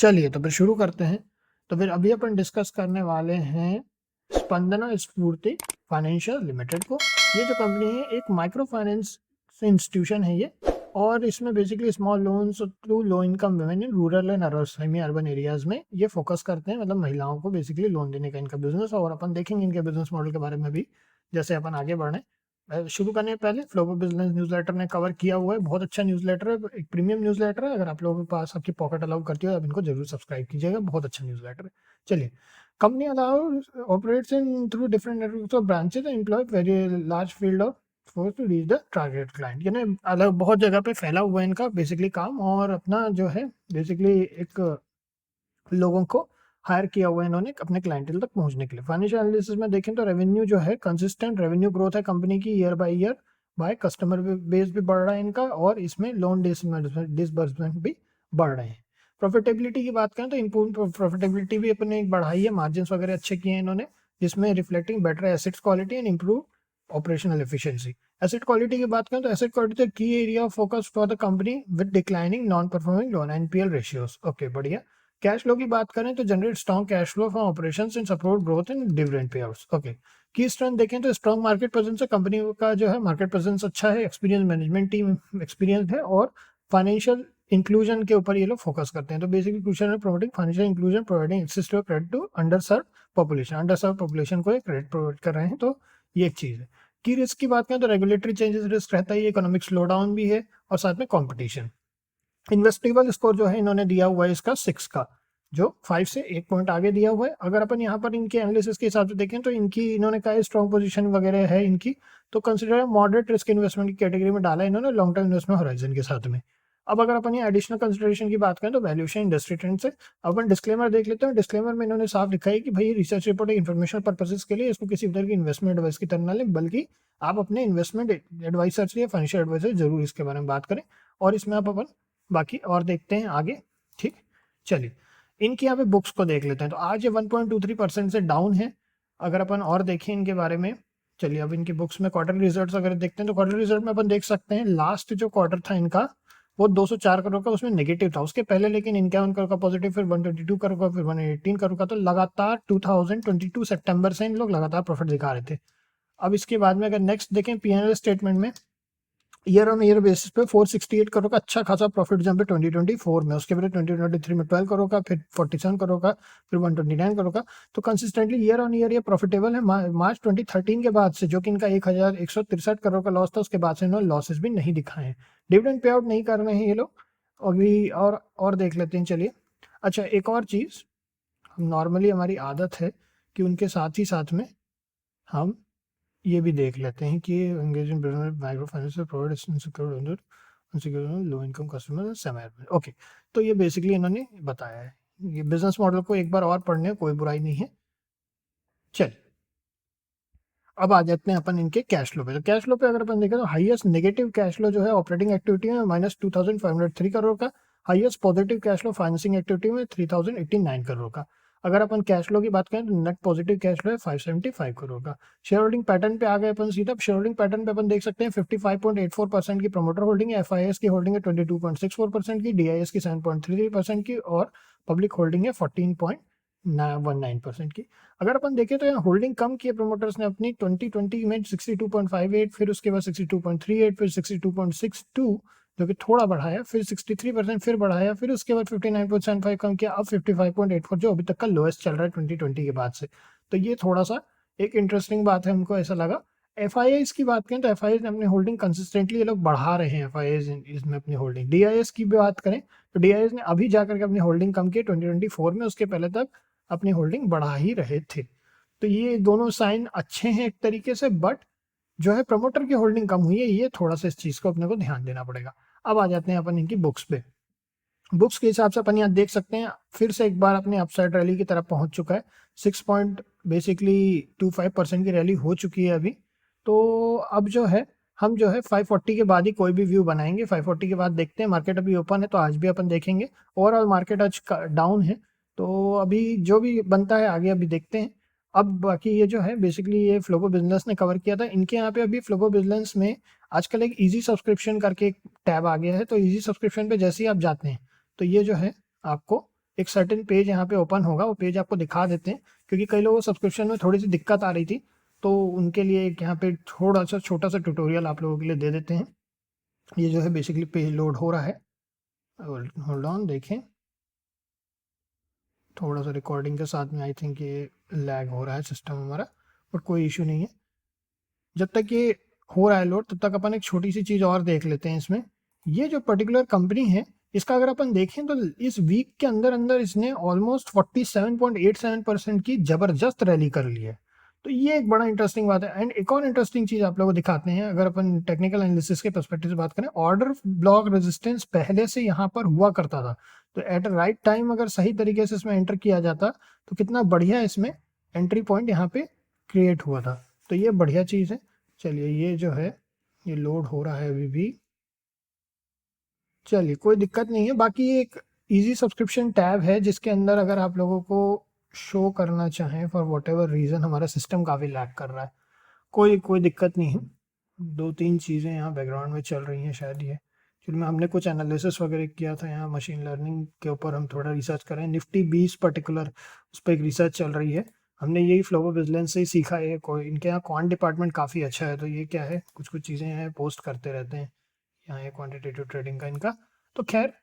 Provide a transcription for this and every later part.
चलिए तो फिर शुरू करते हैं। तो फिर अभी अपन डिस्कस करने वाले हैं स्पंदना स्फूर्ति फाइनेंशियल लिमिटेड को। ये जो कंपनी है एक माइक्रो फाइनेंस इंस्टीट्यूशन है ये, और इसमें basically small loans to low income women in rural and semi urban areas में ये फोकस करते हैं, मतलब महिलाओं को बेसिकली लोन देने का इनका बिजनेस। और अपन देखेंगे इनके बिजनेस मॉडल के बारे में भी जैसे अपन आगे बढ़े। शुरू करने से पहले फ्लोबो बिजनेस न्यूज़लेटर ने कवर किया हुआ है, बहुत अच्छा न्यूज़लेटर है, एक प्रीमियम न्यूज़लेटर है। अगर आप लोगों के पास आपकी पॉकेट अलाउ करती हो आप इनको जरूर सब्सक्राइब कीजिएगा, बहुत अच्छा न्यूज़लेटर है। चलिए, company allows operates in through different networks of branches and employ very large field of force to reach the target client. यानी अलग बहुत जगह पे फैला हुआ है इनका बेसिकली काम, और अपना जो है बेसिकली एक लोगों को हायर किया हुआ है इन्होंने अपने क्लाइंटेल तक पहुंचने के लिए। फाइनेंशियल एनालिसिस में देखें तो रेवेन्यू जो है कंसिस्टेंट रेवेन्यू ग्रोथ है कंपनी की ईयर बाय कस्टमर बेस भी बढ़ रहा है इनका, और इसमें लोन डिसबर्समेंट भी बढ़ रहे हैं। प्रॉफिटेबिलिटी की बात करें तो इम्प्रूव प्रॉफिटेबिलिटी भी अपने बढ़ाई है, मार्जिन वगैरह अच्छे किए हैं इन्होंने, जिसमें reflecting better assets quality and improve operational efficiency. Asset quality की बात करें तो एसेट क्वालिटी की area of focus for the company with declining non performing loan NPL ratios. Okay, बढ़िया। कैश फ्लो की बात करें तो generate strong cash flow from operations and support growth in dividend पेआउट्स। Okay, की स्ट्रेंथ देखें तो strong market presence है company का, जो है मार्केट प्रेजेंस अच्छा है, एक्सपीरियंस मैनेजमेंट टीम एक्सपीरियंस है, और फाइनेंशियल इंक्लूजन के ऊपर ये लोग फोकस करते हैं। तो बेसिकली क्वेश्चन है promoting financial inclusion, providing access to credit to underserved population को क्रेडिट प्रोवाइड कर रहे हैं। तो ये एक चीज है। की रिस्क की बात करें तो रेगुलेटरी चेंजेस रिस्क रहता है, इकोनॉमिक स्लो डाउन भी है, और साथ में कॉम्पिटिशन। इन्वेस्टेबल स्कोर जो है इन्होंने दिया हुआ है इसका 6 का, जो 5 से 1 पॉइंट आगे दिया हुआ है। अगर अपन यहाँ पर इनके एनालिसिस के हिसाब से देखें तो इनकी इन्होंने कहा स्ट्रॉन्ग पोजीशन वगैरह है इनकी, तो कंसिडर मॉडरेट रिस्क इन्वेस्टमेंट की कैटेगरी में डाला इन्होंने लॉन्ग टर्म इन्वेस्टमेंट होराइजन के साथ में। अब अगर अपन ये एडिशनल कंसिडरेशन की बात करें तो वैल्यूएशन इंडस्ट्री ट्रेंड से अपन डिस्क्लेमर देख लेते हैं। डिस्क्लेमर में इन्होंने साफ लिखा है कि भाई रिसर्च रिपोर्ट इन्फॉर्मेशन पर्पसेस के लिए, इसको किसी तरह की इन्वेस्टमेंट एडवाइस की तरह ना लें, बल्कि आप अपने इन्वेस्टमेंट एडवाइसर से या फाइनेंशियल एडवाइजर जरूर इसके बारे में बात करें। और इसमें आप अपन बाकी और देखते हैं आगे। ठीक, चलिए इनकी यहाँ पे बुक्स को देख लेते हैं। तो आज ये 1.23% से डाउन है। अगर अपन और देखें इनके बारे में, चलिए अब इनकी बुक्स में क्वार्टर रिजल्ट्स अगर देखते हैं तो क्वार्टर रिजल्ट में अपन देख सकते हैं लास्ट जो क्वार्टर था इनका वो 204 करोड़ का, उसमें नेगेटिव था। उसके पहले लेकिन 51 करोड़ का पॉजिटिव, फिर 122 करोड़ का, फिर 118 करोड़ का। तो लगातार 2022 सितंबर से इन लोग लगातार प्रॉफिट दिखा रहे थे। अब इसके बाद में अगर नेक्स्ट देखें पीएनएल स्टेटमेंट में, ईयर ऑन ईयर बेसिस पे 468 करोड़ का अच्छा खासा प्रॉफिट जंप है 2024 में। उसके बाद 2023 में 12 करोड़ का, फिर 47 करोड़ का, फिर 129 करोड़ का। तो कंसिस्टेंटली ईयर ऑन ईयर ये प्रॉफिटेबल है। मार्च 2013 के बाद से, जो कि इनका 1163 करोड़ का लॉस था, उसके बाद से इन्होंने लॉसेस भी नहीं दिखाए हैं। डिविडेंड पे आउट नहीं कर रहे हैं ये लोग अभी। और देख लेते हैं, चलिए। अच्छा, एक और चीज़, नॉर्मली हमारी आदत है कि उनके साथ ही साथ में हम ये भी देख लेते हैं कि engage in business micro finance provide unsecured low income customer semi urban. Okay, तो ये बेसिकली इन्होंने बताया है। ये बिजनेस मॉडल को एक बार और पढ़ने कोई बुराई नहीं है। चल, अब आ जाते हैं अपन इनके कैश फ्लो पे। तो कैश फ्लो पे अगर अपन देखें तो हाईएस्ट नेगेटिव कैश फ्लो जो है ऑपरेटिंग एक्टिविटी में -2503 करोड़ का, highest positive cash flow financing activity में 3089 करोड़ का। अगर अपन कैश फ्लो की बात करें तो नेट पॉजिटिव कैश फ्लो है 575 करोड़ का। शेयर होल्डिंग पैटर्न पे आ गए अपन सीधा। शेयर होल्डिंग पैटर्न पे अपन देख सकते हैं 55.84% की प्रमोटर होल्डिंग है, एफआईएस की होल्डिंग है 22.64% की, डीआईएस की 7.33% की, और पब्लिक होल्डिंग है 14.19% की। अगर अपन देखें तो यहाँ होल्डिंग कम की है प्रमोटर्स ने अपनी 2020 में 62.58, फिर उसके बाद 62.38, फिर 62.62 जो कि थोड़ा बढ़ाया, फिर 63% फिर बढ़ाया, फिर उसके बाद 59.75 कम किया, अब 55.84 जो अभी तक का लोएस्ट चल रहा है 2020 के बाद से। तो ये थोड़ा सा एक इंटरेस्टिंग बात है, हमको ऐसा लगा। एफआईआईज की बात करें तो एफआईआईज ने अपनी होल्डिंग कंसिस्टेंटली ये लोग बढ़ा रहे हैं। एफआईआईज इसमें अपनी होल्डिंग। डीआईएस की भी बात करें तो डीआईएस ने अभी जाकर के अपनी होल्डिंग कम की 2024 में, उसके पहले तक अपनी होल्डिंग बढ़ा ही रहे थे। तो ये दोनों साइन अच्छे हैं एक तरीके से, बट जो है प्रमोटर की होल्डिंग कम हुई है, ये थोड़ा सा इस चीज को अपने को ध्यान देना पड़ेगा। अब आ जाते हैं अपन इनकी बुक्स पे। बुक्स के हिसाब से अपन यहाँ देख सकते हैं फिर से एक बार अपने अपसाइड रैली की तरफ पहुंच चुका है। 6.25% की रैली हो चुकी है अभी। तो अब जो है हम जो है 540 के बाद ही कोई भी व्यू बनाएंगे। 540 के बाद देखते हैं। मार्केट अभी ओपन है तो आज भी अपन देखेंगे। ओवरऑल मार्केट आज डाउन है, तो अभी जो भी बनता है आगे अभी देखते हैं। अब बाकी ये जो है बेसिकली ये फ्लोबो बिजनेस ने कवर किया था। इनके यहाँ पे अभी फ्लोबो बिजनेस में आजकल एक इजी सब्सक्रिप्शन करके एक टैब आ गया है। तो इजी सब्सक्रिप्शन पे जैसे ही आप जाते हैं तो ये जो है आपको एक सर्टेन पेज यहाँ पे ओपन होगा, वो पेज आपको दिखा देते हैं, क्योंकि कई लोगों को सब्सक्रिप्शन में थोड़ी सी दिक्कत आ रही थी, तो उनके लिए एक यहाँ पे थोड़ा सा छोटा सा ट्यूटोरियल आप लोगों के लिए दे देते हैं। ये जो है बेसिकली पेज लोड हो रहा है, होल्ड ऑन, देखें थोड़ा सा रिकॉर्डिंग के साथ में आई थिंक ये लैग हो रहा है सिस्टम हमारा, बट कोई इशू नहीं है। जब तक ये हो रहा है लोड, तब तक अपन एक छोटी सी चीज़ और देख लेते हैं इसमें। ये जो पर्टिकुलर कंपनी है, इसका अगर अपन देखें तो इस वीक के अंदर अंदर इसने ऑलमोस्ट 47.87% की ज़बरदस्त रैली कर ली है। तो ये एक बड़ा इंटरेस्टिंग बात है। एंड एक और इंटरेस्टिंग चीज़ आप लोगों को दिखाते हैं, अगर अपन टेक्निकल एनालिसिस के पर्सपेक्टिव से बात करें, ऑर्डर ब्लॉक रेजिस्टेंस पहले से यहाँ पर हुआ करता था, तो एट अ राइट टाइम अगर सही तरीके से इसमें एंटर किया जाता तो कितना बढ़िया इसमें एंट्री पॉइंट यहाँ पे क्रिएट हुआ था। तो ये बढ़िया चीज़ है। चलिए ये जो है ये लोड हो रहा है अभी भी, चलिए कोई दिक्कत नहीं है। बाकी ये एक इजी सब्सक्रिप्शन टैब है, जिसके अंदर अगर आप लोगों को शो करना चाहें फॉर वॉट एवर रीज़न, हमारा सिस्टम काफ़ी लैग कर रहा है, कोई दिक्कत नहीं है। 2-3 चीज़ें यहाँ बैकग्राउंड में चल रही हैं शायद, ये जिनमें हमने कुछ एनालिसिस वगैरह किया था, यहाँ मशीन लर्निंग के ऊपर हम थोड़ा रिसर्च करें, निफ्टी 20 पर्टिकुलर उस पर एक रिसर्च चल रही है। हमने यही फ्लो ऑफ बिजनेस से ही सीखा है। कोई इनके यहाँ क्वांट डिपार्टमेंट काफ़ी अच्छा है, तो ये क्या है कुछ चीज़ें हैं पोस्ट करते रहते हैं यहाँ, ये क्वान्टिटेटिव ट्रेडिंग का इनका। तो खैर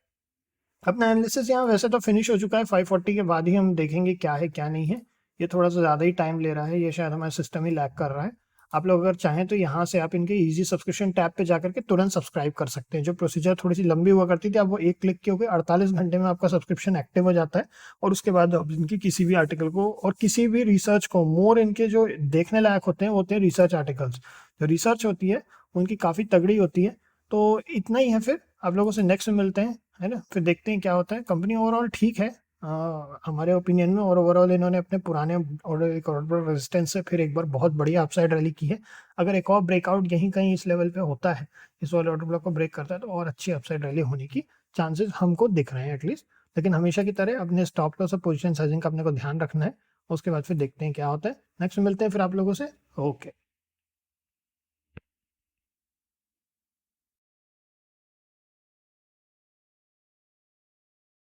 अपना एनालिसिस यहाँ वैसे तो फिनिश हो चुका है, 540 के बाद ही हम देखेंगे क्या है क्या नहीं है। ये थोड़ा सा ज़्यादा ही टाइम ले रहा है, ये शायद हमारा सिस्टम ही लैग कर रहा है। आप लोग अगर चाहें तो यहाँ से आप इनके इजी सब्सक्रिप्शन टैब पे जाकर के तुरंत सब्सक्राइब कर सकते हैं। जो प्रोसीजर थोड़ी सी लंबी हुआ करती थी, अब वो एक क्लिक के होकर 48 घंटे में आपका सब्सक्रिप्शन एक्टिव हो जाता है, और उसके बाद आप इनकी किसी भी आर्टिकल को और किसी भी रिसर्च को, मोर इनके जो देखने लायक होते हैं वो होते हैं रिसर्च आर्टिकल्स। जो रिसर्च होती है उनकी काफ़ी तगड़ी होती है। तो इतना ही है, फिर आप लोगों से नेक्स्ट में मिलते हैं, है ना, फिर देखते हैं क्या होता है। कंपनी ओवरऑल ठीक है हमारे ओपिनियन में, और ओवरऑल इन्होंने अपने पुराने ऑर्डर रेजिस्टेंस से फिर एक बार बहुत बढ़िया अपसाइड रैली की है। अगर एक और ब्रेकआउट यहीं कहीं इस लेवल पे होता है, इस वाले ऑर्डर ब्लॉक को ब्रेक करता है, तो और अच्छी अपसाइड रैली होने की चांसेस हमको दिख रहे हैं एटलीस्ट। लेकिन हमेशा की तरह अपने स्टॉप लॉस और पोजीशन साइजिंग का अपने को ध्यान रखना है। उसके बाद फिर देखते हैं क्या होता है। नेक्स्ट मिलते हैं फिर आप लोगों से। ओके।